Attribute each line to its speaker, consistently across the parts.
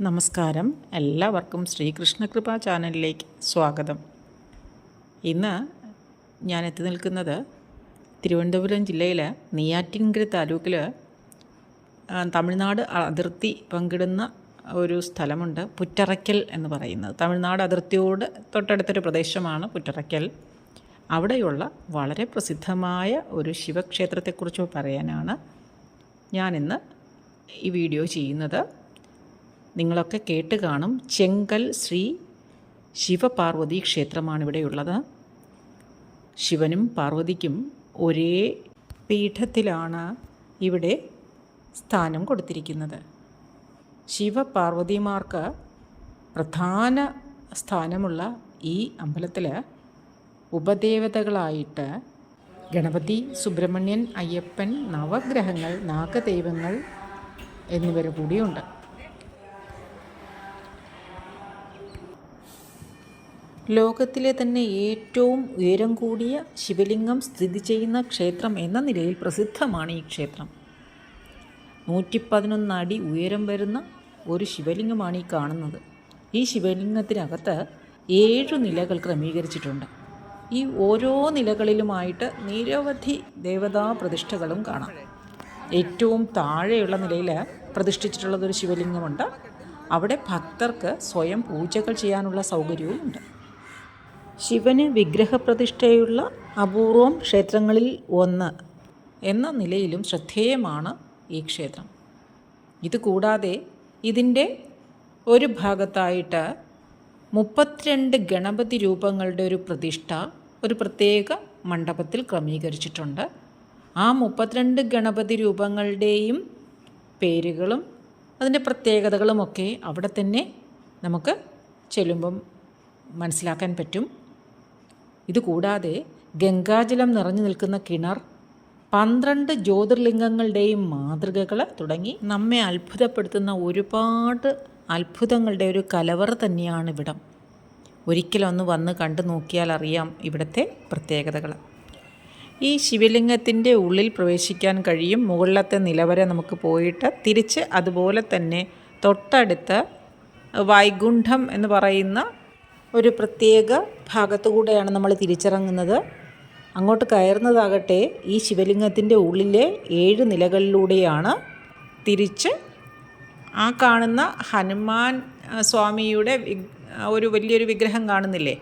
Speaker 1: നമസ്കാരം. എല്ലാവർക്കും ശ്രീകൃഷ്ണകൃപ ചാനലിലേക്ക് സ്വാഗതം. ഇന്ന് ഞാൻ എത്തി നിൽക്കുന്നത് തിരുവനന്തപുരം ജില്ലയിലെ നെയ്യാറ്റിൻകര താലൂക്കിൽ തമിഴ്നാട് അതിർത്തി പങ്കിടുന്ന ഒരു സ്ഥലമുണ്ട്, പുറ്ററയ്ക്കൽ എന്ന് പറയുന്നത്. തമിഴ്നാട് അതിർത്തിയോട് തൊട്ടടുത്തൊരു പ്രദേശമാണ് പുറ്ററയ്ക്കൽ. അവിടെയുള്ള വളരെ പ്രസിദ്ധമായ ഒരു ശിവക്ഷേത്രത്തെക്കുറിച്ച് പറയാനാണ് ഞാനിന്ന് ഈ വീഡിയോ ചെയ്യുന്നത്. നിങ്ങളൊക്കെ കേട്ട് കാണും. ചെങ്കൽ ശ്രീ ശിവപാർവതി ക്ഷേത്രമാണ് ഇവിടെയുള്ളത്. ശിവനും പാർവതിക്കും ഒരേ പീഠത്തിലാണ് ഇവിടെ സ്ഥാനം കൊടുത്തിരിക്കുന്നത്. ശിവപാർവതിമാർക്ക് പ്രധാന സ്ഥാനമുള്ള ഈ അമ്പലത്തിൽ ഉപദേവതകളായിട്ട് ഗണപതി, സുബ്രഹ്മണ്യൻ, അയ്യപ്പൻ, നവഗ്രഹങ്ങൾ, നാഗദൈവങ്ങൾ എന്നിവർ കൂടിയുണ്ട്. ലോകത്തിലെ തന്നെ ഏറ്റവും ഉയരം കൂടിയ ശിവലിംഗം സ്ഥിതി ചെയ്യുന്ന ക്ഷേത്രം എന്ന നിലയിൽ പ്രസിദ്ധമാണ് ഈ ക്ഷേത്രം. 111 അടി ഉയരം വരുന്ന ഒരു ശിവലിംഗമാണ് ഈ കാണുന്നത്. ഈ ശിവലിംഗത്തിനകത്ത് 7 നിലകൾ ക്രമീകരിച്ചിട്ടുണ്ട്. ഈ ഓരോ നിലകളിലുമായിട്ട് നിരവധി ദേവതാ പ്രതിഷ്ഠകളും കാണാം. ഏറ്റവും താഴെയുള്ള നിലയിൽ പ്രതിഷ്ഠിച്ചിട്ടുള്ളതൊരു ശിവലിംഗമുണ്ട്. അവിടെ ഭക്തർക്ക് സ്വയം പൂജകൾ ചെയ്യാനുള്ള സൗകര്യവും ഉണ്ട്. ശിവന് വിഗ്രഹപ്രതിഷ്ഠയുള്ള അപൂർവം ക്ഷേത്രങ്ങളിൽ ഒന്ന് എന്ന നിലയിലും ശ്രദ്ധേയമാണ് ഈ ക്ഷേത്രം. ഇതുകൂടാതെ ഇതിൻ്റെ ഒരു ഭാഗത്തായിട്ട് 32 ഗണപതി രൂപങ്ങളുടെ ഒരു പ്രതിഷ്ഠ ഒരു പ്രത്യേക മണ്ഡപത്തിൽ ക്രമീകരിച്ചിട്ടുണ്ട്. ആ 32 ഗണപതി രൂപങ്ങളുടെയും പേരുകളും അതിൻ്റെ പ്രത്യേകതകളുമൊക്കെ അവിടെ തന്നെ നമുക്ക് ചെല്ലുമ്പം മനസ്സിലാക്കാൻ പറ്റും. ഇതുകൂടാതെ ഗംഗാജലം നിറഞ്ഞു നിൽക്കുന്ന കിണർ, 12 ജ്യോതിർലിംഗങ്ങളുടെയും മാതൃകകൾ തുടങ്ങി നമ്മെ അത്ഭുതപ്പെടുത്തുന്ന ഒരുപാട് അത്ഭുതങ്ങളുടെ ഒരു കലവറ തന്നെയാണ് ഇവിടം. ഒരിക്കലൊന്ന് വന്ന് കണ്ടു നോക്കിയാൽ അറിയാം ഇവിടുത്തെ പ്രത്യേകതകൾ. ഈ ശിവലിംഗത്തിൻ്റെ ഉള്ളിൽ പ്രവേശിക്കാൻ കഴിയും. മുകളിലത്തെ നില വരെ നമുക്ക് പോയിട്ട് തിരിച്ച് അതുപോലെ തന്നെ തൊട്ടടുത്ത് വൈകുണ്ഠം എന്ന് പറയുന്ന ഒരു പ്രത്യേക ഭാഗത്തുകൂടെയാണ് നമ്മൾ തിരിച്ചിറങ്ങുന്നത്. അങ്ങോട്ട് കയറുന്നതാകട്ടെ ഈ ശിവലിംഗത്തിൻ്റെ ഉള്ളിലെ 7 നിലകളിലൂടെയാണ്. തിരിച്ച് ആ കാണുന്ന ഹനുമാൻ സ്വാമിയുടെ ഒരു വലിയൊരു വിഗ്രഹം കാണുന്നില്ലേ,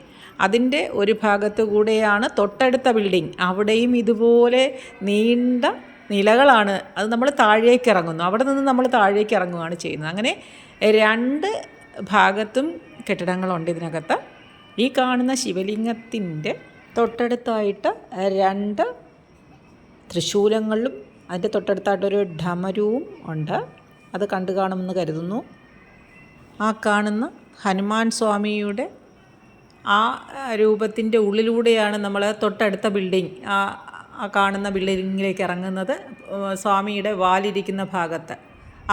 Speaker 1: അതിൻ്റെ ഒരു ഭാഗത്തു കൂടെയാണ് തൊട്ടടുത്ത ബിൽഡിംഗ്. അവിടെയും ഇതുപോലെ നീണ്ട നിലകളാണ്. അത് നമ്മൾ താഴേക്ക് ഇറങ്ങുന്നു. അവിടെ നിന്ന് നമ്മൾ താഴേക്ക് ഇറങ്ങുകയാണ് ചെയ്യുന്നത്. അങ്ങനെ 2 ഭാഗത്തും കെട്ടിടങ്ങളുണ്ട് ഇതിനകത്ത്. ഈ കാണുന്ന ശിവലിംഗത്തിൻ്റെ തൊട്ടടുത്തായിട്ട് 2 തൃശൂലങ്ങളും അതിൻ്റെ തൊട്ടടുത്തായിട്ടൊരു ഡമരുവും ഉണ്ട്. അത് കണ്ടു കാണുമെന്ന് കരുതുന്നു. ആ കാണുന്ന ഹനുമാൻ സ്വാമിയുടെ ആ രൂപത്തിൻ്റെ ഉള്ളിലൂടെയാണ് നമ്മൾ തൊട്ടടുത്ത ബിൽഡിംഗ്, ആ കാണുന്ന ബിൽഡിങ്ങിലേക്ക് ഇറങ്ങുന്നത്. സ്വാമിയുടെ വാലിരിക്കുന്ന ഭാഗത്ത്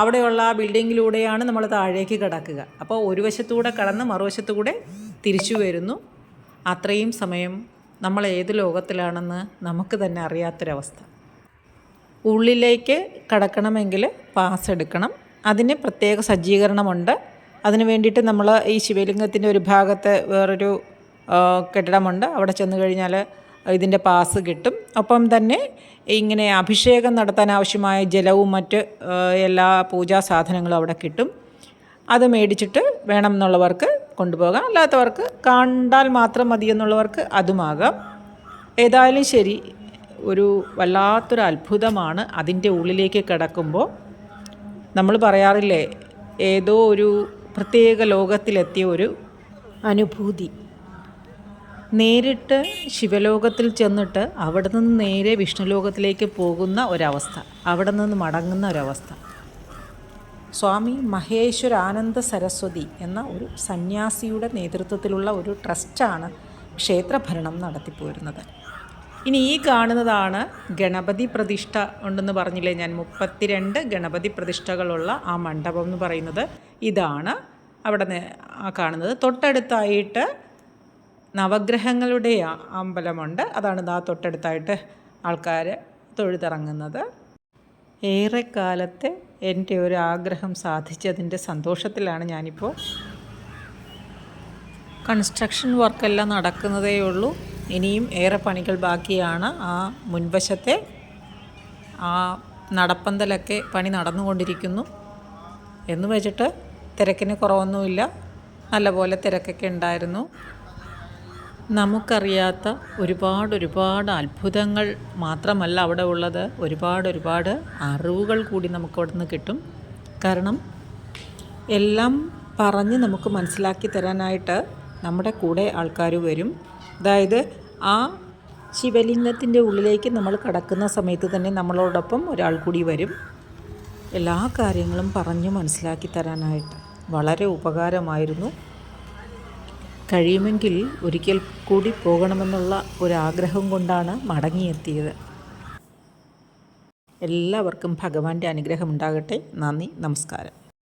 Speaker 1: അവിടെയുള്ള ആ ബിൽഡിങ്ങിലൂടെയാണ് നമ്മൾ താഴേക്ക് കിടക്കുക. അപ്പോൾ ഒരു വശത്തൂടെ കടന്ന് മറുവശത്തുകൂടെ തിരിച്ചു വരുന്നു. അത്രയും സമയം നമ്മൾ ഏത് ലോകത്തിലാണെന്ന് നമുക്ക് തന്നെ അറിയാത്തൊരവസ്ഥ. ഉള്ളിലേക്ക് കടക്കണമെങ്കിൽ പാസ് എടുക്കണം. അതിന് പ്രത്യേക സജ്ജീകരണമുണ്ട്. അതിന് വേണ്ടിയിട്ട് നമ്മൾ ഈ ശിവലിംഗത്തിൻ്റെ ഒരു ഭാഗത്ത് വേറൊരു കെട്ടിടമുണ്ട്. അവിടെ ചെന്ന് കഴിഞ്ഞാൽ ഇതിൻ്റെ പാസ് കിട്ടും. ഒപ്പം തന്നെ ഇങ്ങനെ അഭിഷേകം നടത്താൻ ആവശ്യമായ ജലവും മറ്റ് എല്ലാ പൂജാ സാധനങ്ങളും അവിടെ കിട്ടും. അത് മേടിച്ചിട്ട് വേണം എന്നുള്ളവർക്ക് കൊണ്ടുപോകാം. അല്ലാത്തവർക്ക് കണ്ടാൽ മാത്രം മതി എന്നുള്ളവർക്ക് അതുമാകാം. ഏതായാലും ശരി, ഒരു വല്ലാത്തൊരു അത്ഭുതമാണ് അതിൻ്റെ ഉള്ളിലേക്ക് കിടക്കുമ്പോൾ. നമ്മൾ പറയാറില്ലേ, ഏതോ ഒരു പ്രത്യേക ലോകത്തിലെത്തിയ ഒരു അനുഭൂതി. നേരിട്ട് ശിവലോകത്തിൽ ചെന്നിട്ട് അവിടെ നിന്ന് നേരെ വിഷ്ണുലോകത്തിലേക്ക് പോകുന്ന ഒരവസ്ഥ, അവിടെ നിന്ന് മടങ്ങുന്ന ഒരവസ്ഥ. സ്വാമി മഹേശ്വരാനന്ദ സരസ്വതി എന്ന ഒരു സന്യാസിയുടെ നേതൃത്വത്തിലുള്ള ഒരു ട്രസ്റ്റാണ് ക്ഷേത്രഭരണം നടത്തിപ്പോരുന്നത്. ഇനി ഈ കാണുന്നതാണ് ഗണപതി പ്രതിഷ്ഠ ഉണ്ടെന്ന് പറഞ്ഞില്ലേ ഞാൻ, 32 ഗണപതി പ്രതിഷ്ഠകളുള്ള ആ മണ്ഡപം എന്ന് പറയുന്നത് ഇതാണ്. അവിടെ കാണുന്നത് തൊട്ടടുത്തായിട്ട് നവഗ്രഹങ്ങളുടെ അമ്പലമുണ്ട്. അതാണ് തൊട്ടടുത്തായിട്ട് ആൾക്കാർ തൊഴുതിറങ്ങുന്നത്. ഏറെക്കാലത്തെ എൻ്റെ ഒരു ആഗ്രഹം സാധിച്ചതിൻ്റെ സന്തോഷത്തിലാണ് ഞാനിപ്പോൾ. കൺസ്ട്രക്ഷൻ വർക്കെല്ലാം നടക്കുന്നതേ ഉള്ളൂ. ഇനിയും ഏറെ പണികൾ ബാക്കിയാണ്. ആ മുൻവശത്തെ ആ നടപ്പന്തലൊക്കെ പണി നടന്നുകൊണ്ടിരിക്കുന്നു. എന്ന് വെച്ചിട്ട് തിരക്കിന് കുറവൊന്നുമില്ല. നല്ലപോലെ തിരക്കൊക്കെ ഉണ്ടായിരുന്നു. നമുക്കറിയാത്ത ഒരുപാട് അത്ഭുതങ്ങൾ മാത്രമല്ല അവിടെ ഉള്ളത്, ഒരുപാട് അറിവുകൾ കൂടി നമുക്കവിടെ നിന്ന് കിട്ടും. കാരണം എല്ലാം പറഞ്ഞ് നമുക്ക് മനസ്സിലാക്കി തരാനായിട്ട് നമ്മുടെ കൂടെ ആൾക്കാർ വരും. അതായത് ആ ശിവലിംഗത്തിൻ്റെ ഉള്ളിലേക്ക് നമ്മൾ കടക്കുന്ന സമയത്ത് തന്നെ നമ്മളോടൊപ്പം ഒരാൾ കൂടി വരും. എല്ലാ കാര്യങ്ങളും പറഞ്ഞ് മനസ്സിലാക്കി തരാനായിട്ട് വളരെ ഉപകാരമായിരുന്നു. കഴിയുമെങ്കിൽ ഒരിക്കൽ കൂടി പോകണമെന്നുള്ള ഒരാഗ്രഹം കൊണ്ടാണ് മടങ്ങിയെത്തിയത്. എല്ലാവർക്കും ഭഗവാന്റെ അനുഗ്രഹം ഉണ്ടാകട്ടെ. നന്ദി, നമസ്കാരം.